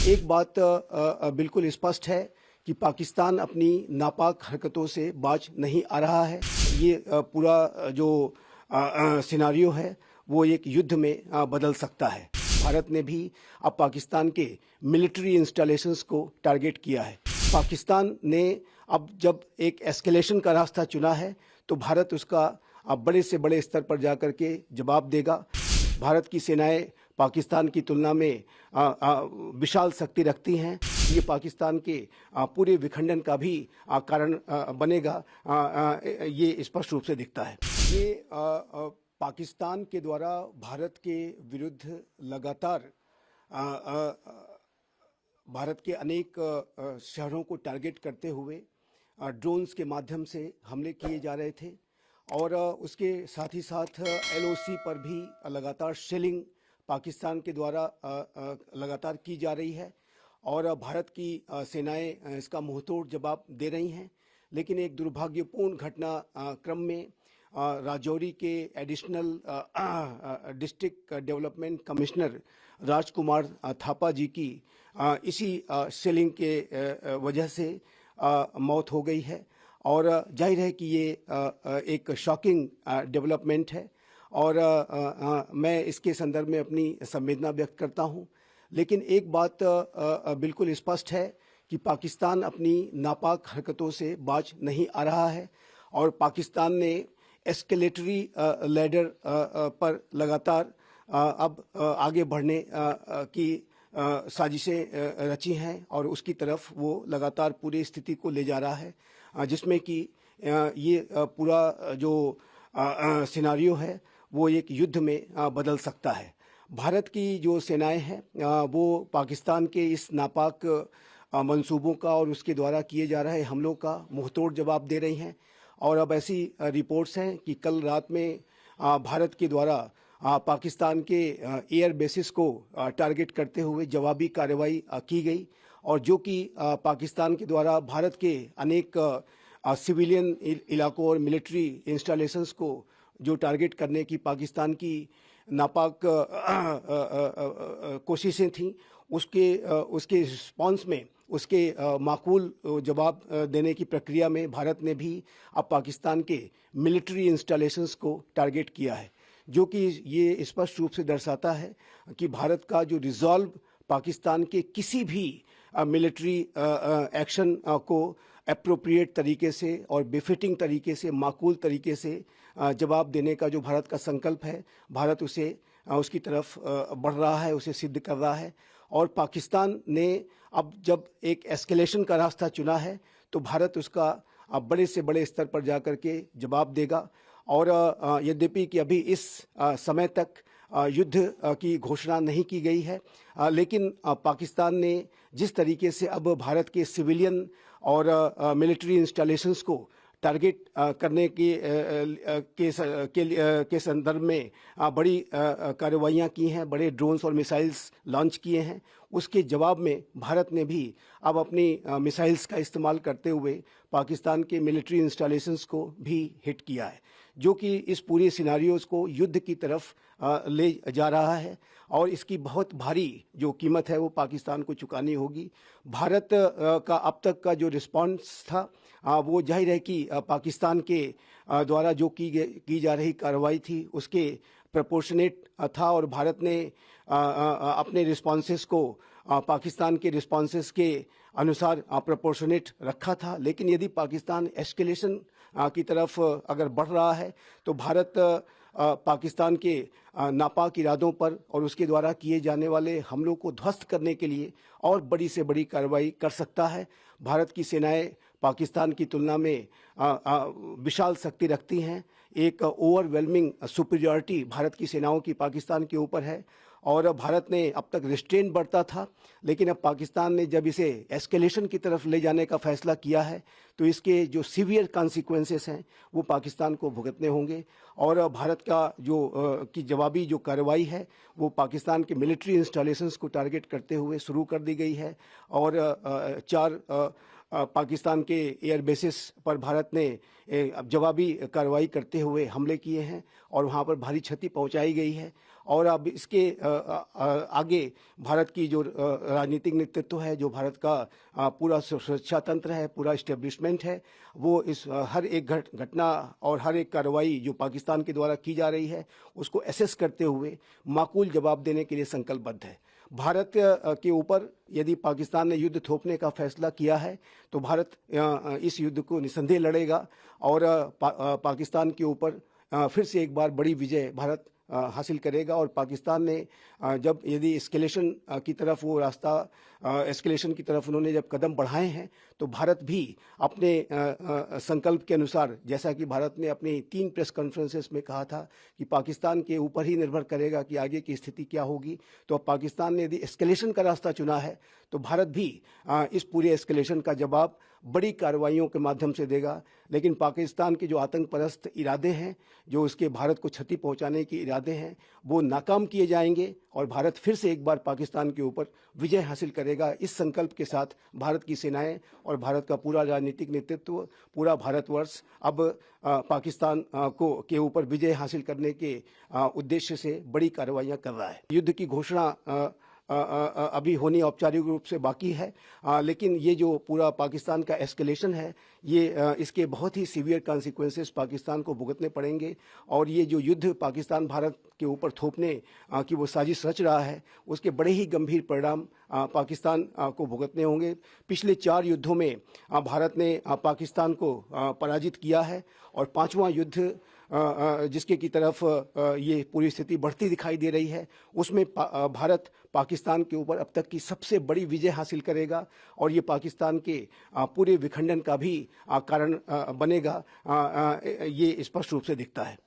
एक बात बिल्कुल स्पष्ट है कि पाकिस्तान अपनी नापाक हरकतों से बाज नहीं आ रहा है। ये पूरा जो सिनारियो है वो एक युद्ध में बदल सकता है। भारत ने भी अब पाकिस्तान के मिलिट्री इंस्टॉलेशंस को टारगेट किया है। पाकिस्तान ने अब जब एक एस्केलेशन का रास्ता चुना है तो भारत उसका अब बड़े से बड़े स्तर पर जाकर के जवाब देगा। भारत की सेनाएं पाकिस्तान की तुलना में विशाल शक्ति रखती हैं। ये पाकिस्तान के पूरे विखंडन का भी कारण बनेगा, ये स्पष्ट रूप से दिखता है। ये पाकिस्तान के द्वारा भारत के विरुद्ध लगातार भारत के अनेक शहरों को टारगेट करते हुए ड्रोन्स के माध्यम से हमले किए जा रहे थे और उसके साथ ही साथ LOC पर भी लगातार शेलिंग पाकिस्तान के द्वारा लगातार की जा रही है और भारत की सेनाएं इसका मुंहतोड़ जवाब दे रही हैं। लेकिन एक दुर्भाग्यपूर्ण घटना क्रम में राजौरी के एडिशनल डिस्ट्रिक्ट डेवलपमेंट कमिश्नर राजकुमार थापा जी की इसी शेलिंग के वजह से मौत हो गई है और जाहिर है कि ये एक शॉकिंग डेवलपमेंट है और मैं इसके संदर्भ में अपनी संवेदना व्यक्त करता हूं। लेकिन एक बात बिल्कुल स्पष्ट है कि पाकिस्तान अपनी नापाक हरकतों से बाज नहीं आ रहा है और पाकिस्तान ने एस्केलेटरी लैडर पर लगातार अब आगे बढ़ने की साजिशें रची हैं और उसकी तरफ वो लगातार पूरी स्थिति को ले जा रहा है, जिसमें कि ये पूरा जो सिनारियो है वो एक युद्ध में बदल सकता है। भारत की जो सेनाएं हैं वो पाकिस्तान के इस नापाक मंसूबों का और उसके द्वारा किए जा रहे हमलों का मुंहतोड़ जवाब दे रही हैं और अब ऐसी रिपोर्ट्स हैं कि कल रात में भारत के द्वारा पाकिस्तान के एयर बेसिस को टारगेट करते हुए जवाबी कार्रवाई की गई और जो कि पाकिस्तान के द्वारा भारत के अनेक सिविलियन इलाकों और मिलिट्री इंस्टॉलेशंस को जो टारगेट करने की पाकिस्तान की नापाक कोशिशें थीं, उसके रिस्पॉन्स में उसके माकूल जवाब देने की प्रक्रिया में भारत ने भी अब पाकिस्तान के मिलिट्री इंस्टॉलेशंस को टारगेट किया है, जो कि ये स्पष्ट रूप से दर्शाता है कि भारत का जो रिजॉल्व पाकिस्तान के किसी भी मिलिट्री एक्शन को एप्रोप्रिएट तरीके से और बेफिटिंग तरीके से, माकूल तरीके से जवाब देने का जो भारत का संकल्प है, भारत उसे उसकी तरफ बढ़ रहा है, उसे सिद्ध कर रहा है। और पाकिस्तान ने अब जब एक एस्केलेशन का रास्ता चुना है तो भारत उसका बड़े से बड़े स्तर पर जाकर के जवाब देगा और यद्यपि कि अभी इस समय तक युद्ध की घोषणा नहीं की गई है, लेकिन पाकिस्तान ने जिस तरीके से अब भारत के सिविलियन और मिलिट्री इंस्टॉलेशंस को टारगेट करने के संदर्भ में बड़ी कार्रवाइयाँ की हैं, बड़े ड्रोन्स और मिसाइल्स लॉन्च किए हैं, उसके जवाब में भारत ने भी अब अपनी मिसाइल्स का इस्तेमाल करते हुए पाकिस्तान के मिलिट्री इंस्टॉलेशंस को भी हिट किया है, जो कि इस पूरी सिनारियोज को युद्ध की तरफ ले जा रहा है और इसकी बहुत भारी जो कीमत है वो पाकिस्तान को चुकानी होगी। भारत का अब तक का जो रिस्पांस था वो जाहिर है कि पाकिस्तान के द्वारा जो की जा रही कार्रवाई थी उसके प्रोपोर्शनेट था और भारत ने अपने रिस्पॉन्सेस को पाकिस्तान के रिस्पॉन्सेस के अनुसार प्रोपोर्शनेट रखा था। लेकिन यदि पाकिस्तान एस्केलेशन की तरफ अगर बढ़ रहा है तो भारत पाकिस्तान के नापाक इरादों पर और उसके द्वारा किए जाने वाले हमलों को ध्वस्त करने के लिए और बड़ी से बड़ी कार्रवाई कर सकता है। भारत की सेनाएं पाकिस्तान की तुलना में विशाल शक्ति रखती हैं। एक ओवरवेलमिंग सुपीरियरिटी भारत की सेनाओं की पाकिस्तान के ऊपर है और भारत ने अब तक रिस्ट्रेन बरता था, लेकिन अब पाकिस्तान ने जब इसे एस्केलेशन की तरफ ले जाने का फैसला किया है तो इसके जो सीवियर कॉन्सिक्वेंसेस हैं वो पाकिस्तान को भुगतने होंगे और भारत का जो की जवाबी जो कार्रवाई है वो पाकिस्तान के मिलिट्री इंस्टॉलेशंस को टारगेट करते हुए शुरू कर दी गई है और 4 पाकिस्तान के एयर बेसिस पर भारत ने जवाबी कार्रवाई करते हुए हमले किए हैं और वहाँ पर भारी क्षति पहुँचाई गई है और अब इसके आगे भारत की जो राजनीतिक नेतृत्व है, जो भारत का पूरा सुरक्षा तंत्र है, पूरा इस्टेब्लिशमेंट है, वो इस हर एक घटना और हर एक कार्रवाई जो पाकिस्तान के द्वारा की जा रही है उसको एसेस करते हुए माकूल जवाब देने के लिए संकल्पबद्ध है। भारत के ऊपर यदि पाकिस्तान ने युद्ध थोपने का फैसला किया है तो भारत इस युद्ध को निस्संदेह लड़ेगा और पाकिस्तान के ऊपर फिर से एक बार बड़ी विजय भारत हासिल करेगा। और पाकिस्तान ने जब यदि एस्केलेशन की तरफ वो रास्ता एस्केलेशन की तरफ उन्होंने जब कदम बढ़ाए हैं तो भारत भी अपने संकल्प के अनुसार, जैसा कि भारत ने अपनी 3 प्रेस कॉन्फ्रेंसेस में कहा था कि पाकिस्तान के ऊपर ही निर्भर करेगा कि आगे की स्थिति क्या होगी, तो अब पाकिस्तान ने यदि एस्केलेशन का रास्ता चुना है तो भारत भी इस पूरे एस्केलेशन का जवाब बड़ी कार्रवाइयों के माध्यम से देगा। लेकिन पाकिस्तान के जो आतंक परस्त इरादे हैं, जो उसके भारत को क्षति पहुंचाने के इरादे हैं, वो नाकाम किए जाएंगे और भारत फिर से एक बार पाकिस्तान के ऊपर विजय हासिल करेगा। इस संकल्प के साथ भारत की सेनाएं और भारत का पूरा राजनीतिक नेतृत्व, पूरा भारतवर्ष अब पाकिस्तान के ऊपर विजय हासिल करने के उद्देश्य से बड़ी कार्रवाइयां कर रहा है। युद्ध की घोषणा अभी होनी औपचारिक रूप से बाकी है, लेकिन ये जो पूरा पाकिस्तान का एस्केलेशन है, ये इसके बहुत ही सीवियर कॉन्सिक्वेंसेस पाकिस्तान को भुगतने पड़ेंगे। और ये जो युद्ध पाकिस्तान भारत के ऊपर थोपने की वो साजिश रच रहा है, उसके बड़े ही गंभीर परिणाम पाकिस्तान को भुगतने होंगे। पिछले 4 युद्धों में भारत ने पाकिस्तान को पराजित किया है और 5वां युद्ध जिसके की तरफ ये पूरी स्थिति बढ़ती दिखाई दे रही है, उसमें भारत पाकिस्तान के ऊपर अब तक की सबसे बड़ी विजय हासिल करेगा और ये पाकिस्तान के पूरे विखंडन का भी कारण बनेगा, ये स्पष्ट रूप से दिखता है।